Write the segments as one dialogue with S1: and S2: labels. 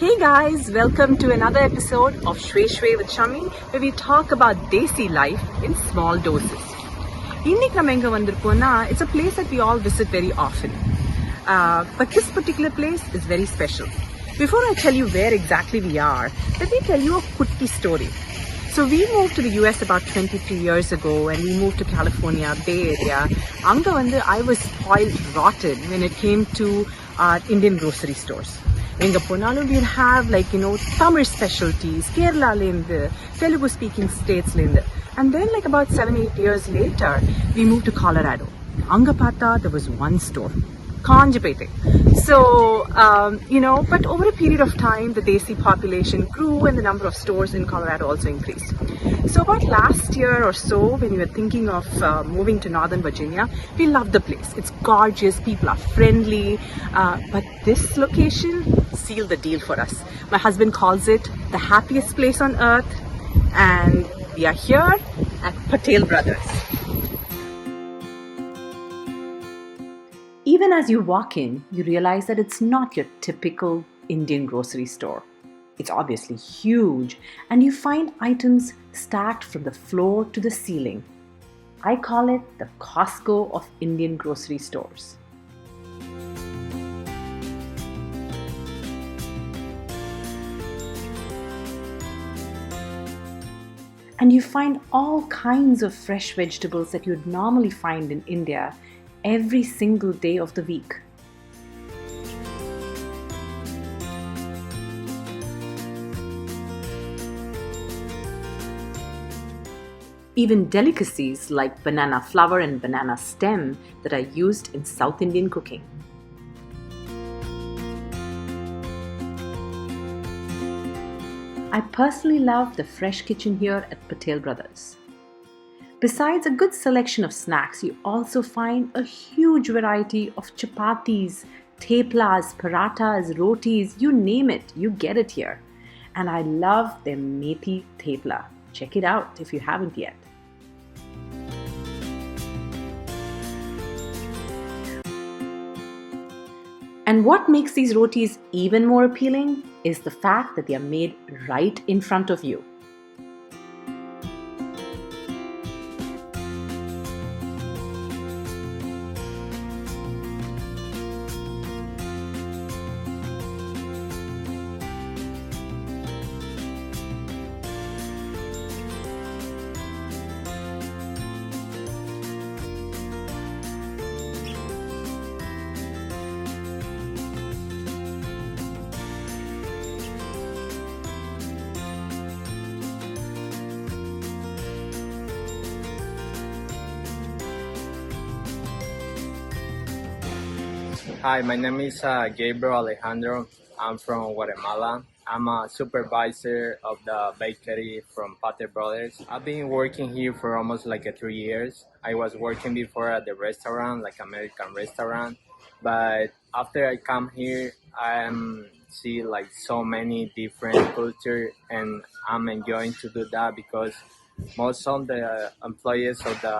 S1: Hey guys, welcome to another episode of Shwe Shwe with Shami, where we talk about Desi life in small doses. இன்னைக்கு நம்ம எங்க வந்திருக்கோம்னா, it's a place that we all visit very often. But this particular place is very special. Before I tell you where exactly we are, let me tell you a kutti story. So we moved to the US about 23 years ago and we moved to California, Bay Area. Anga vandu I was spoiled rotten when it came to Indian grocery stores. Enga ponalum we'll have Tamil specialties, Kerala lende, Telugu speaking states lende. And then about 7-8 years later, we moved to Colorado. Anga pata there was one store. Kanjipete. So, but over a period of time, the Desi population grew and the number of stores in Colorado also increased. So about last year or so, when we were thinking of moving to Northern Virginia, we loved the place. It's gorgeous, people are friendly, but this location sealed the deal for us. My husband calls it the happiest place on earth, and we are here at Patel Brothers. Even as you walk in, you realize that it's not your typical Indian grocery store. It's obviously huge, and you find items stacked from the floor to the ceiling. I call it the Costco of Indian grocery stores. And you find all kinds of fresh vegetables that you'd normally find in India every single day of the week. Even delicacies like banana flower and banana stem that are used in South Indian cooking. I personally love the fresh kitchen here at Patel Brothers. Besides a good selection of snacks, you also find a huge variety of chapatis, theplas, parathas, rotis, you name it, you get it here. And I love their methi thepla. Check it out if you haven't yet. And what makes these rotis even more appealing is the fact that they are made right in front of you.
S2: Hi, my name is Gabriel Alejandro. I'm from Guatemala. I'm a supervisor of the bakery from Patel Brothers. I've been working here for almost 3 years. I was working before at the restaurant, American restaurant. But after I come here, I see so many different culture, and I'm enjoying to do that because most of the employees of the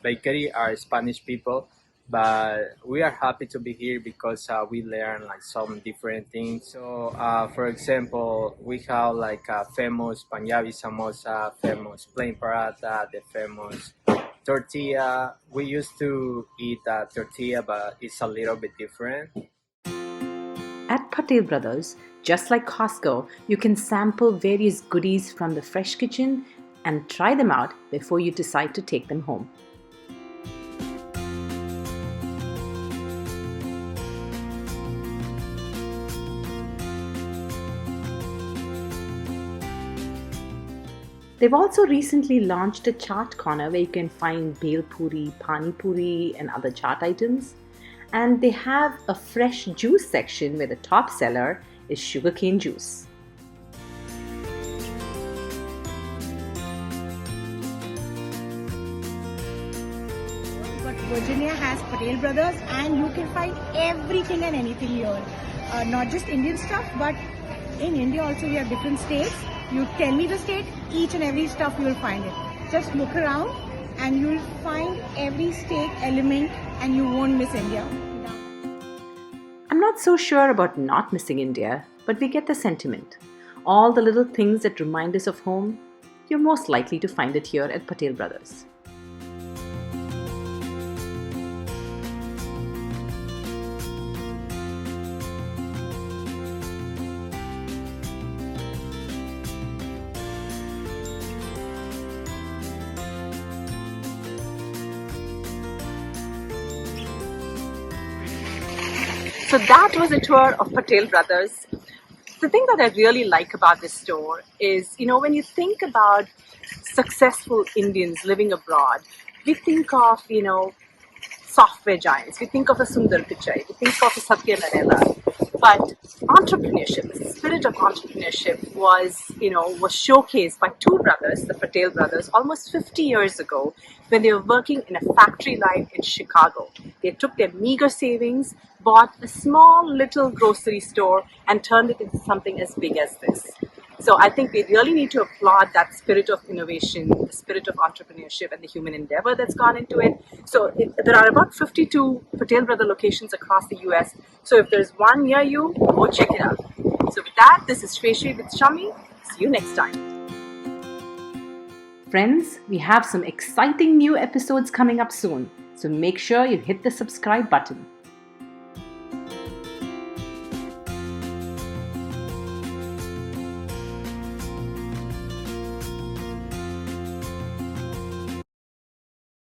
S2: bakery are Spanish people. But we are happy to be here because we learn some different things. So for example, we have famous Punjabi samosa, famous plain paratha, the famous tortilla. We used to eat tortilla, but it's a little bit different.
S1: At Patel Brothers, just like Costco, you can sample various goodies from the fresh kitchen and try them out before you decide to take them home. They've also recently launched a chaat corner where you can find bhel puri, pani puri and other chaat items. And they have a fresh juice section where the top seller is sugarcane juice.
S3: But Virginia has Patel Brothers and you can find everything and anything here. Not just Indian stuff, but in India also we have different states. You tell me the state, each and every stuff you will find it. Just look around and you will find every state element and you won't miss India.
S1: I'm not so sure about not missing India, but we get the sentiment. All the little things that remind us of home, you're most likely to find it here at Patel Brothers. So that was a tour of Patel Brothers. The thing that I really like about this store is, when you think about successful Indians living abroad, we think of, software giants. We think of a Sundar Pichai. We think of a Satya Nadella. But entrepreneurship, the spirit of entrepreneurship was showcased by two brothers, the Patel brothers, almost 50 years ago when they were working in a factory line in Chicago. They took their meager savings, bought a small little grocery store and turned it into something as big as this. So I think we really need to applaud that spirit of innovation, the spirit of entrepreneurship and the human endeavor that's gone into it. So there are about 52 Patel Brother locations across the US. So if there's one near you, go check it out. So with that, this is Shweshwe with Shami. See you next time. Friends, we have some exciting new episodes coming up soon. So make sure you hit the subscribe button.